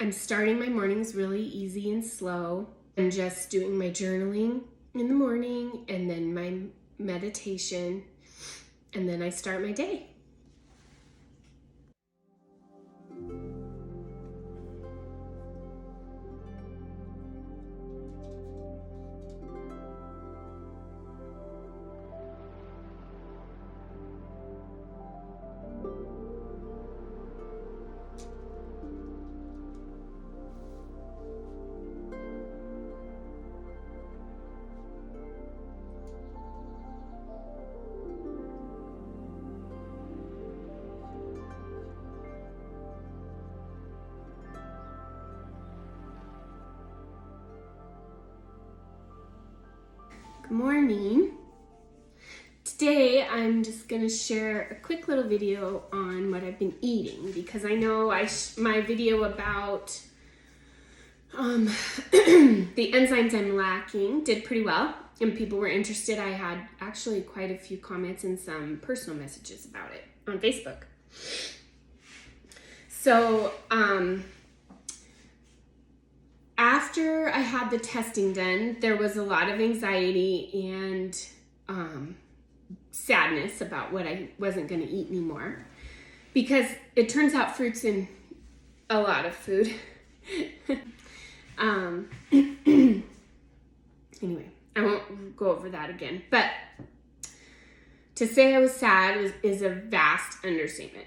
I'm starting my mornings really easy and slow. I'm just doing my journaling in the morning and then my meditation, and then I start my day. Good morning. Today I'm just going to share a quick little video on what I've been eating, because I know my video about the enzymes I'm lacking did pretty well and people were interested. I had actually quite a few comments and some personal messages about it on Facebook. So after I had the testing done, there was a lot of anxiety and sadness about what I wasn't going to eat anymore, because it turns out fruit's in a lot of food. Anyway, I won't go over that again, but to say I was sad is a vast understatement.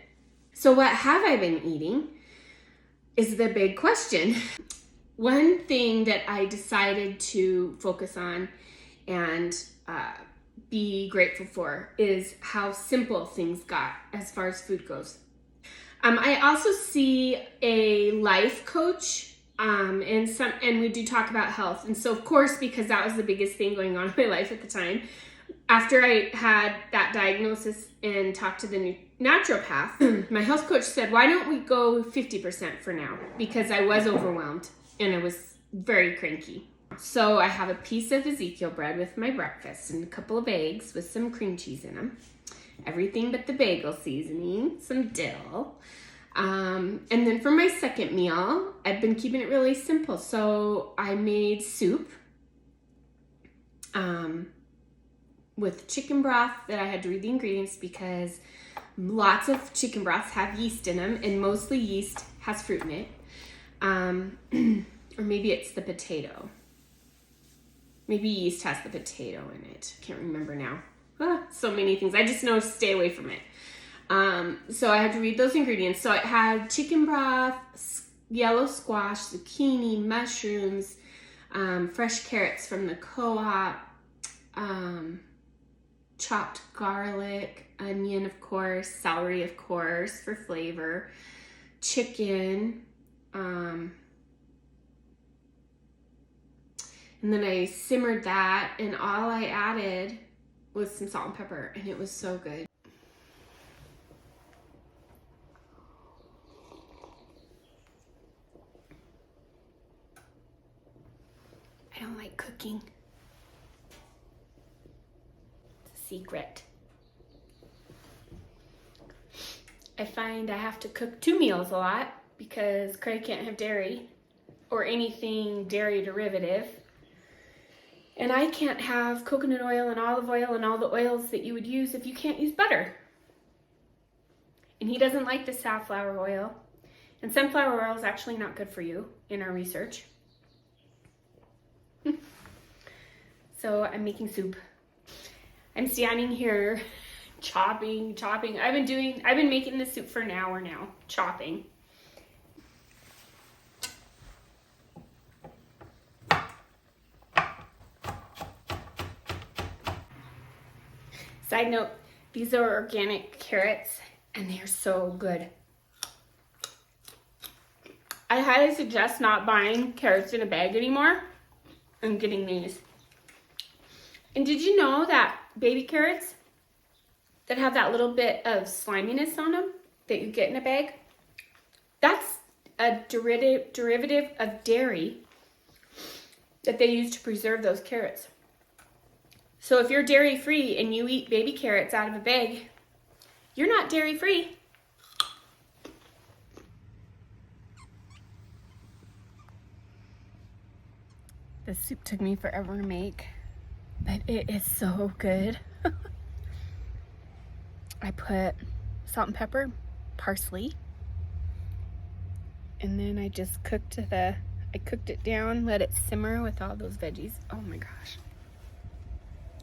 So what have I been eating is the big question. One thing that I decided to focus on and be grateful for is how simple things got as far as food goes. I also see a life coach, and we do talk about health. And so of course, because that was the biggest thing going on in my life at the time, after I had that diagnosis and talked to the naturopath, my health coach said, why don't we go 50% for now? Because I was overwhelmed and I was very cranky. So I have a piece of Ezekiel bread with my breakfast and a couple of eggs with some cream cheese in them. Everything but the bagel seasoning, some dill. And then for my second meal, I've been keeping it really simple. So I made soup with chicken broth that I had to read the ingredients, because lots of chicken broths have yeast in them, and mostly yeast has fruit in it. Or maybe it's the potato. Maybe yeast has the potato in it. Can't remember now. So many things. I just know stay away from it. So I had to read those ingredients. So it had chicken broth, yellow squash, zucchini, mushrooms, fresh carrots from the co-op, chopped garlic, onion, of course, celery, of course, for flavor, chicken, and then I simmered that, and all I added was some salt and pepper, and it was so good. I don't like cooking. It's a secret. I find I have to cook 2 meals a lot because Craig can't have dairy or anything dairy derivative. And I can't have coconut oil and olive oil and all the oils that you would use if you can't use butter. And he doesn't like the safflower oil. And sunflower oil is actually not good for you in our research. So I'm making soup. I'm standing here chopping. I've been making this soup for an hour now, chopping. Side note, these are organic carrots and they are so good. I highly suggest not buying carrots in a bag anymore and getting these. And did you know that baby carrots that have that little bit of sliminess on them that you get in a bag, that's a derivative of dairy that they use to preserve those carrots. So if you're dairy free and you eat baby carrots out of a bag, you're not dairy free. This soup took me forever to make, but it is so good. I put salt and pepper, parsley, and then I just cooked it down, let it simmer with all those veggies. Oh my gosh.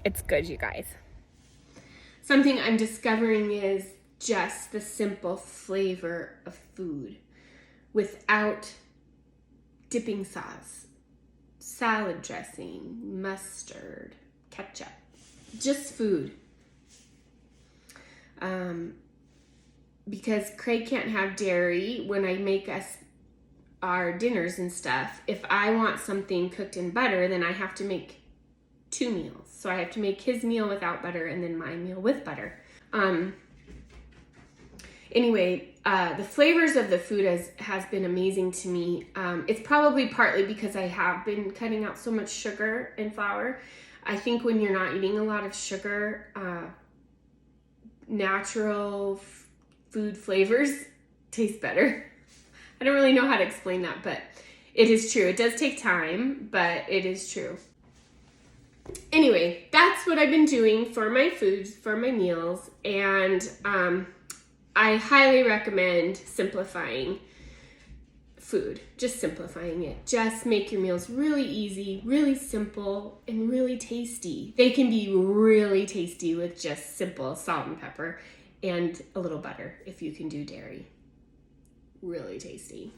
It's good, you guys. Something I'm discovering is just the simple flavor of food without dipping sauce, salad dressing, mustard, ketchup, just food. Because Craig can't have dairy when I make us our dinners and stuff. If I want something cooked in butter, then I have to make 2 meals. So I have to make his meal without butter and then my meal with butter. Anyway, the flavors of the food has been amazing to me. It's probably partly because I have been cutting out so much sugar and flour. I think when you're not eating a lot of sugar, natural food flavors taste better. I don't really know how to explain that, but it is true. It does take time, but it is true. Anyway, that's what I've been doing for my foods, for my meals, and I highly recommend simplifying food. Just simplifying it. Just make your meals really easy, really simple, and really tasty. They can be really tasty with just simple salt and pepper and a little butter if you can do dairy. Really tasty.